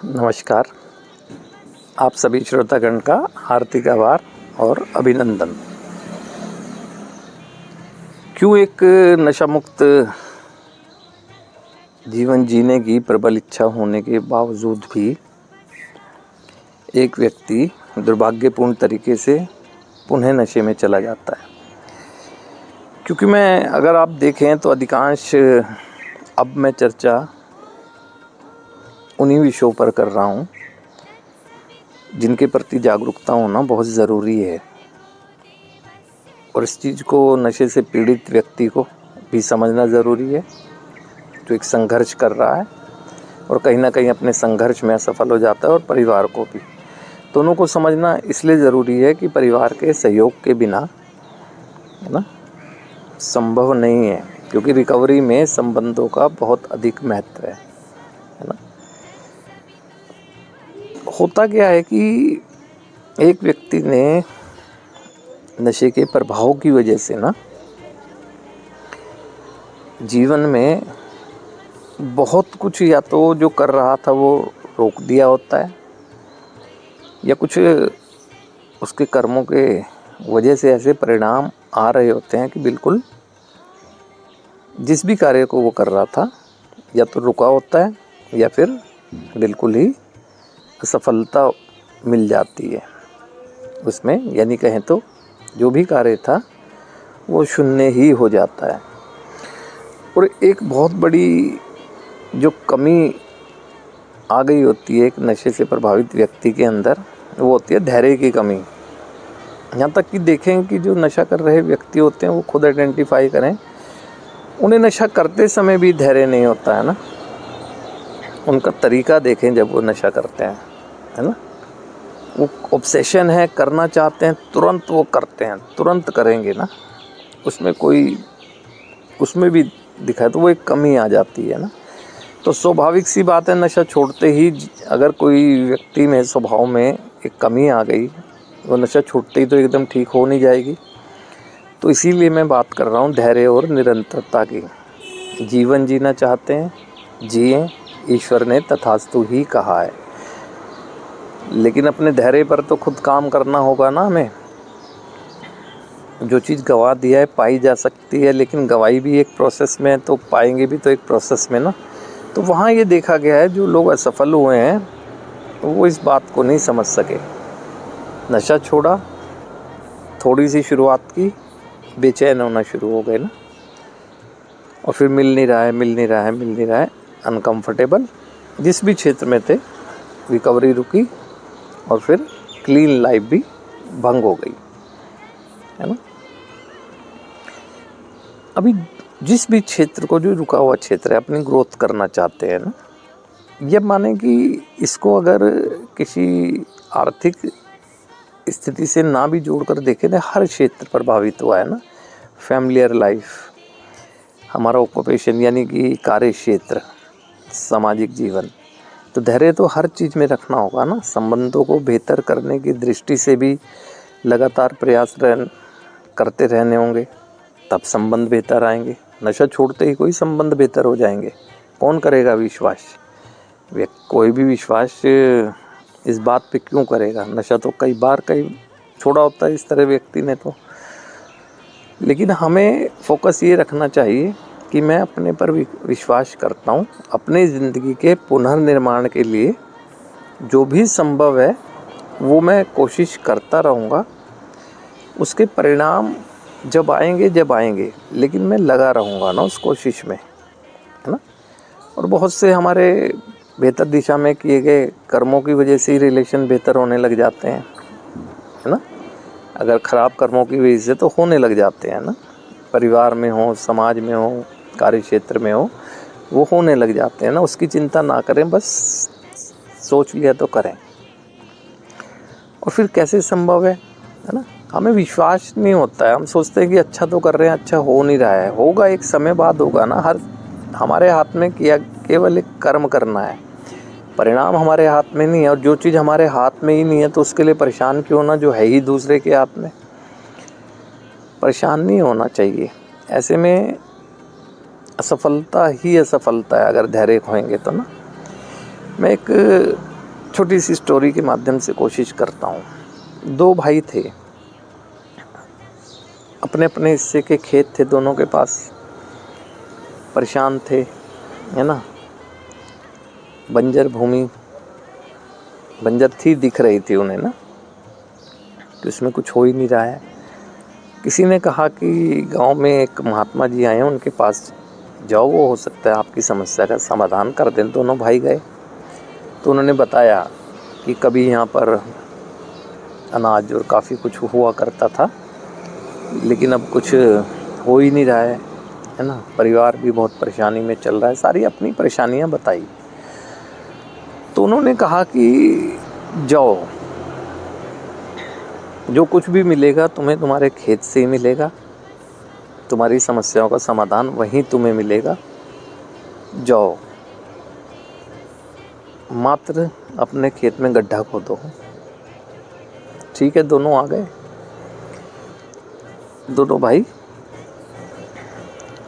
नमस्कार। आप सभी श्रोतागण का हार्दिक आभार और अभिनंदन। क्यों एक नशा मुक्त जीवन जीने की प्रबल इच्छा होने के बावजूद भी एक व्यक्ति दुर्भाग्यपूर्ण तरीके से पुनः नशे में चला जाता है? क्योंकि अगर आप देखें तो अधिकांश अब मैं चर्चा उन्हीं विषयों पर कर रहा हूँ जिनके प्रति जागरूकता होना बहुत ज़रूरी है, और इस चीज़ को नशे से पीड़ित व्यक्ति को भी समझना ज़रूरी है जो एक संघर्ष कर रहा है और कहीं ना कहीं अपने संघर्ष में असफल हो जाता है, और परिवार को भी। दोनों को समझना इसलिए ज़रूरी है कि परिवार के सहयोग के बिना है ना संभव नहीं है, क्योंकि रिकवरी में संबंधों का बहुत अधिक महत्व है ना। होता क्या है कि एक व्यक्ति ने नशे के प्रभाव की वजह से ना जीवन में बहुत कुछ या तो जो कर रहा था वो रोक दिया होता है, या कुछ उसके कर्मों के वजह से ऐसे परिणाम आ रहे होते हैं कि बिल्कुल जिस भी कार्य को वो कर रहा था या तो रुका होता है या फिर बिल्कुल ही असफलता मिल जाती है उसमें, यानी कहें तो जो भी कार्य था वो शून्य ही हो जाता है। और एक बहुत बड़ी जो कमी आ गई होती है एक नशे से प्रभावित व्यक्ति के अंदर, वो होती है धैर्य की कमी। यहाँ तक कि देखें कि जो नशा कर रहे व्यक्ति होते हैं वो खुद आइडेंटिफाई करें, उन्हें नशा करते समय भी धैर्य नहीं होता है ना। उनका तरीका देखें जब वो नशा करते हैं, है ना, वो ऑब्सेशन है, करना चाहते हैं, तुरंत वो करते हैं, तुरंत करेंगे ना, उसमें भी दिखाए तो वो एक कमी आ जाती है ना। तो स्वाभाविक सी बात है, नशा छोड़ते ही अगर कोई व्यक्ति में स्वभाव में एक कमी आ गई, वो नशा छूटते ही तो एकदम ठीक हो नहीं जाएगी। तो इसीलिए मैं बात कर रहा हूँ धैर्य और निरंतरता की। जीवन जीना चाहते हैं, जिए, ईश्वर ने तथास्तु ही कहा है, लेकिन अपने धैर्य पर तो खुद काम करना होगा ना हमें। जो चीज़ गवा दिया है पाई जा सकती है, लेकिन गवाई भी एक प्रोसेस में है तो पाएंगे भी तो एक प्रोसेस में ना। तो वहाँ ये देखा गया है जो लोग असफल हुए हैं वो इस बात को नहीं समझ सके। नशा छोड़ा, थोड़ी सी शुरुआत की, बेचैन होना शुरू हो गए ना, और फिर मिल नहीं रहा है, अनकंफर्टेबल जिस भी क्षेत्र में थे, रिकवरी रुकी और फिर क्लीन लाइफ भी भंग हो गई, है ना। अभी जिस भी क्षेत्र को, जो रुका हुआ क्षेत्र है, अपनी ग्रोथ करना चाहते हैं ना, ये माने कि इसको अगर किसी आर्थिक स्थिति से ना भी जोड़कर देखें तो हर क्षेत्र प्रभावित हुआ है ना। फैमिलियर लाइफ, हमारा ऑक्यूपेशन यानी कि कार्य क्षेत्र, सामाजिक जीवन, तो धैर्य तो हर चीज़ में रखना होगा ना। संबंधों को बेहतर करने की दृष्टि से भी लगातार प्रयास करते रहने होंगे, तब संबंध बेहतर आएंगे। नशा छोड़ते ही कोई संबंध बेहतर हो जाएंगे? कौन करेगा विश्वास? कोई भी विश्वास इस बात पे क्यों करेगा? नशा तो कई छोड़ा होता है इस तरह व्यक्ति ने तो। लेकिन हमें फोकस ये रखना चाहिए कि मैं अपने पर विश्वास करता हूँ, अपनी ज़िंदगी के पुनर्निर्माण के लिए जो भी संभव है वो मैं कोशिश करता रहूँगा। उसके परिणाम जब आएंगे, लेकिन मैं लगा रहूँगा ना उस कोशिश में, है ना। और बहुत से हमारे बेहतर दिशा में किए गए कर्मों की वजह से ही रिलेशन बेहतर होने लग जाते हैं, है ना। अगर ख़राब कर्मों की वजह से तो होने लग जाते हैं ना, परिवार में हो, समाज में हो, कार्य क्षेत्र में हो, वो होने लग जाते हैं ना। उसकी चिंता ना करें, बस सोच लिया तो करें। और फिर कैसे संभव है ना। हमें विश्वास नहीं होता है, हम सोचते हैं कि अच्छा तो कर रहे हैं, अच्छा हो नहीं रहा है, होगा एक समय बाद होगा ना। हमारे हाथ में केवल एक कर्म करना है, परिणाम हमारे हाथ में नहीं है। और जो चीज़ हमारे हाथ में ही नहीं है तो उसके लिए परेशान क्यों होना, जो है ही दूसरे के हाथ में। परेशान नहीं होना चाहिए। ऐसे में असफलता ही असफलता है अगर धैर्य खोएंगे तो ना। मैं एक छोटी सी स्टोरी के माध्यम से कोशिश करता हूँ। दो भाई थे, अपने अपने हिस्से के खेत थे दोनों के पास, परेशान थे, है ना। बंजर भूमि, बंजर थी, दिख रही थी उन्हें ना कि उसमें कुछ हो ही नहीं रहा है। किसी ने कहा कि गांव में एक महात्मा जी आए हैं, उनके पास जाओ, वो हो सकता है आपकी समस्या का समाधान कर दें। दोनों भाई गए तो उन्होंने बताया कि कभी यहाँ पर अनाज और काफ़ी कुछ हुआ करता था, लेकिन अब कुछ हो ही नहीं रहा है ना। परिवार भी बहुत परेशानी में चल रहा है। सारी अपनी परेशानियाँ बताई। तो उन्होंने कहा कि जाओ, जो कुछ भी मिलेगा तुम्हें तुम्हारे खेत से ही मिलेगा, तुम्हारी समस्याओं का समाधान वहीं तुम्हें मिलेगा। जाओ, मात्र अपने खेत में गड्ढा खोदो। ठीक है, दोनों आ गए। दोनों भाई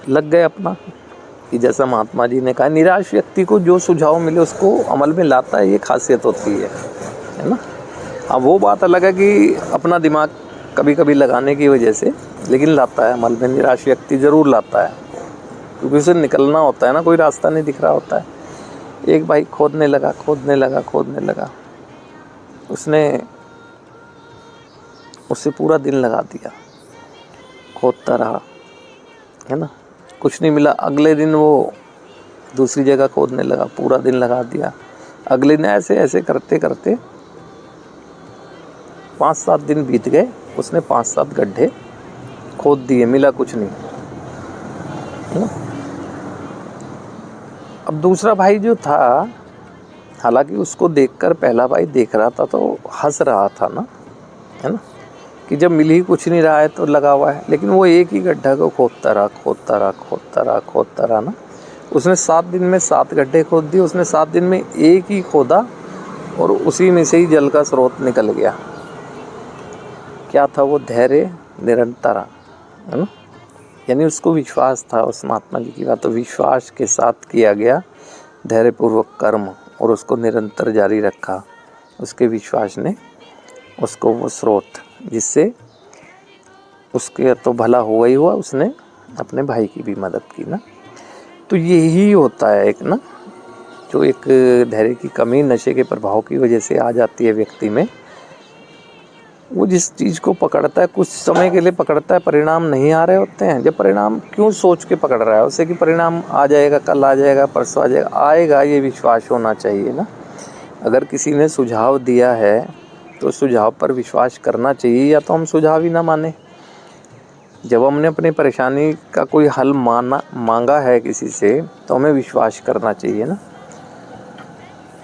लग गए अपना, कि जैसा महात्मा जी ने कहा, निराश व्यक्ति को जो सुझाव मिले उसको अमल में लाता है, ये खासियत होती है ना। अब वो बात अलग है कि अपना दिमाग कभी कभी लगाने की वजह से, लेकिन लाता है अमल में। निराश व्यक्ति ज़रूर लाता है, क्योंकि उसे निकलना होता है ना, कोई रास्ता नहीं दिख रहा होता है। एक भाई खोदने लगा। उससे पूरा दिन लगा दिया, खोदता रहा, है ना। कुछ नहीं मिला। अगले दिन वो दूसरी जगह खोदने लगा, पूरा दिन लगा दिया। अगले दिन ऐसे ऐसे करते करते 5-7 दिन बीत गए। उसने 5-7 गड्ढे खोद दिए, मिला कुछ नहीं, है ना। अब दूसरा भाई जो था, हालांकि उसको देखकर पहला भाई देख रहा था तो हंस रहा था ना, है ना, कि जब मिल ही कुछ नहीं रहा है तो लगा हुआ है। लेकिन वो एक ही गड्ढा को खोदता रहा ना। उसने 7 दिन में 7 गड्ढे खोद दिए। उसने 7 दिन में एक ही खोदा और उसी में से ही जल का स्रोत निकल गया। क्या था वो? धैर्य, निरंतरता, है ना। यानी उसको विश्वास था उस महात्मा जी की बात, तो विश्वास के साथ किया गया धैर्यपूर्वक कर्म, और उसको निरंतर जारी रखा। उसके विश्वास ने उसको वो स्रोत, जिससे उसके तो भला हुआ ही हुआ, उसने अपने भाई की भी मदद की ना। तो यही होता है एक ना, जो एक धैर्य की कमी नशे के प्रभाव की वजह से आ जाती है व्यक्ति में। वो जिस चीज़ को पकड़ता है, कुछ समय के लिए पकड़ता है, परिणाम नहीं आ रहे होते हैं। जब परिणाम क्यों सोच के पकड़ रहा है उसे कि परिणाम आ जाएगा, कल आ जाएगा, परसों आ जाएगा, आएगा, ये विश्वास होना चाहिए ना। अगर किसी ने सुझाव दिया है तो सुझाव पर विश्वास करना चाहिए, या तो हम सुझाव ही ना माने। जब हमने अपनी परेशानी का कोई हल मांगा है किसी से, तो हमें विश्वास करना चाहिए ना।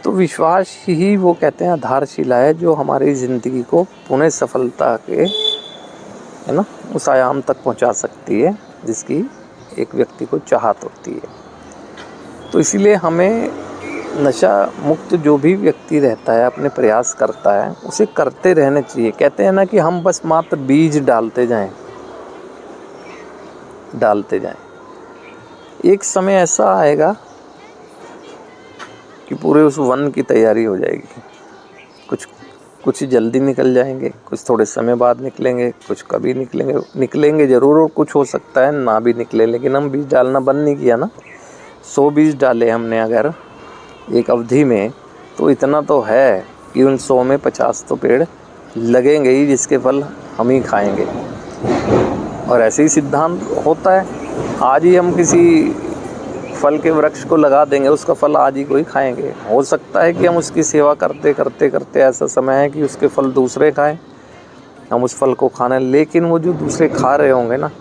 तो विश्वास ही वो कहते हैं आधारशिला है, जो हमारी ज़िंदगी को पुनः सफलता के, है ना, उस आयाम तक पहुंचा सकती है जिसकी एक व्यक्ति को चाहत होती है। तो इसीलिए हमें नशा मुक्त जो भी व्यक्ति रहता है, अपने प्रयास करता है, उसे करते रहने चाहिए। कहते हैं ना कि हम बस मात्र बीज डालते जाएं। एक समय ऐसा आएगा कि पूरे उस वन की तैयारी हो जाएगी। कुछ जल्दी निकल जाएंगे, कुछ थोड़े समय बाद निकलेंगे, कुछ कभी निकलेंगे ज़रूर, और कुछ हो सकता है ना भी निकले। लेकिन हम बीज डालना बंद नहीं किया ना। 100 बीज डाले हमने अगर एक अवधि में, तो इतना तो है कि उन 100 में 50 तो पेड़ लगेंगे ही, जिसके फल हम ही खाएंगे। और ऐसे ही सिद्धांत होता है। आज ही हम किसी फल के वृक्ष को लगा देंगे, उसका फल आज ही कोई खाएंगे। हो सकता है कि हम उसकी सेवा करते करते ऐसा समय है कि उसके फल दूसरे खाएं, हम उस फल को खाना। लेकिन वो जो दूसरे खा रहे होंगे ना,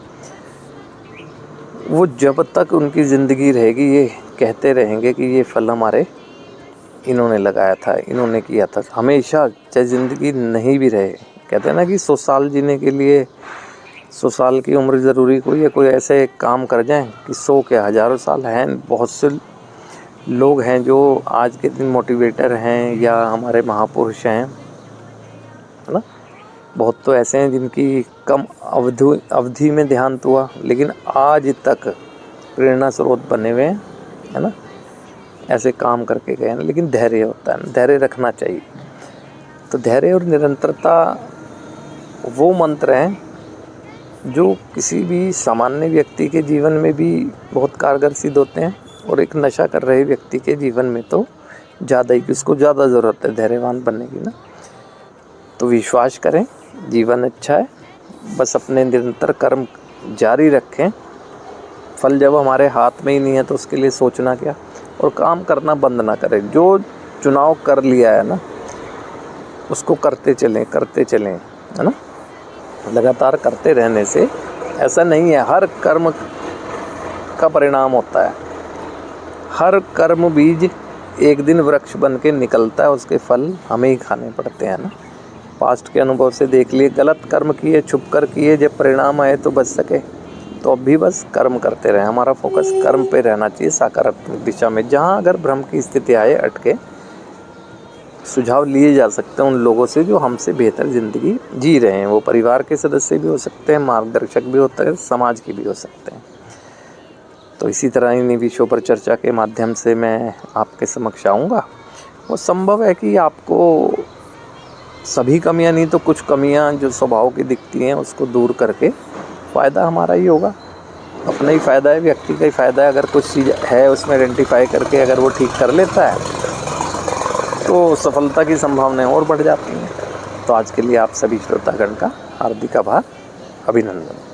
वो जब तक उनकी ज़िंदगी रहेगी ये कहते रहेंगे कि ये फल हमारे इन्होंने लगाया था, इन्होंने किया था। हमेशा, चाहे ज़िंदगी नहीं भी रहे। कहते हैं ना कि 100 साल जीने के लिए 100 साल की उम्र ज़रूरी कोई है, कोई ऐसे काम कर जाएं कि 100 के हज़ारों साल हैं। बहुत से लोग हैं जो आज के दिन मोटिवेटर हैं या हमारे महापुरुष हैं, है ना। बहुत तो ऐसे हैं जिनकी कम अवधि में देहांत हुआ, लेकिन आज तक प्रेरणा स्रोत बने हुए हैं, है ना। ऐसे काम करके गए हैं, लेकिन धैर्य होता है, धैर्य रखना चाहिए। तो धैर्य और निरंतरता वो मंत्र हैं जो किसी भी सामान्य व्यक्ति के जीवन में भी बहुत कारगर सिद्ध होते हैं, और एक नशा कर रहे व्यक्ति के जीवन में तो ज़्यादा ही, उसको ज़्यादा ज़रूरत है धैर्यवान बनने की ना। तो विश्वास करें, जीवन अच्छा है, बस अपने निरंतर कर्म जारी रखें। फल जब हमारे हाथ में ही नहीं है तो उसके लिए सोचना क्या, और काम करना बंद ना करें। जो चुनाव कर लिया है ना, उसको करते चलें, है ना। लगातार करते रहने से ऐसा नहीं है, हर कर्म का परिणाम होता है, हर कर्म बीज एक दिन वृक्ष बन के निकलता है, उसके फल हमें ही खाने पड़ते हैं ना। पास्ट के अनुभव से देख लिए, गलत कर्म किए, छुप कर किए, जब परिणाम आए तो बच सके। तो अब भी बस कर्म करते रहें, हमारा फोकस कर्म पे रहना चाहिए, सकारात्मक दिशा में। जहाँ अगर भ्रम की स्थिति आए, अटके, सुझाव लिए जा सकते हैं उन लोगों से जो हमसे बेहतर ज़िंदगी जी रहे हैं। वो परिवार के सदस्य भी हो सकते हैं, मार्गदर्शक भी होते हैं, समाज के भी हो सकते हैं। तो इसी तरह इन्हीं विषयों पर चर्चा के माध्यम से मैं आपके समक्ष आऊँगा। वो संभव है कि आपको सभी कमियां नहीं तो कुछ कमियां जो स्वभाव की दिखती हैं उसको दूर करके फ़ायदा हमारा ही होगा, अपना ही फ़ायदा है, व्यक्ति का ही फ़ायदा है। अगर कुछ चीज़ है उसमें आइडेंटिफाई करके अगर वो ठीक कर लेता है तो सफलता की संभावनाएं और बढ़ जाती हैं। तो आज के लिए आप सभी श्रोतागण का हार्दिक आभार, अभिनंदन।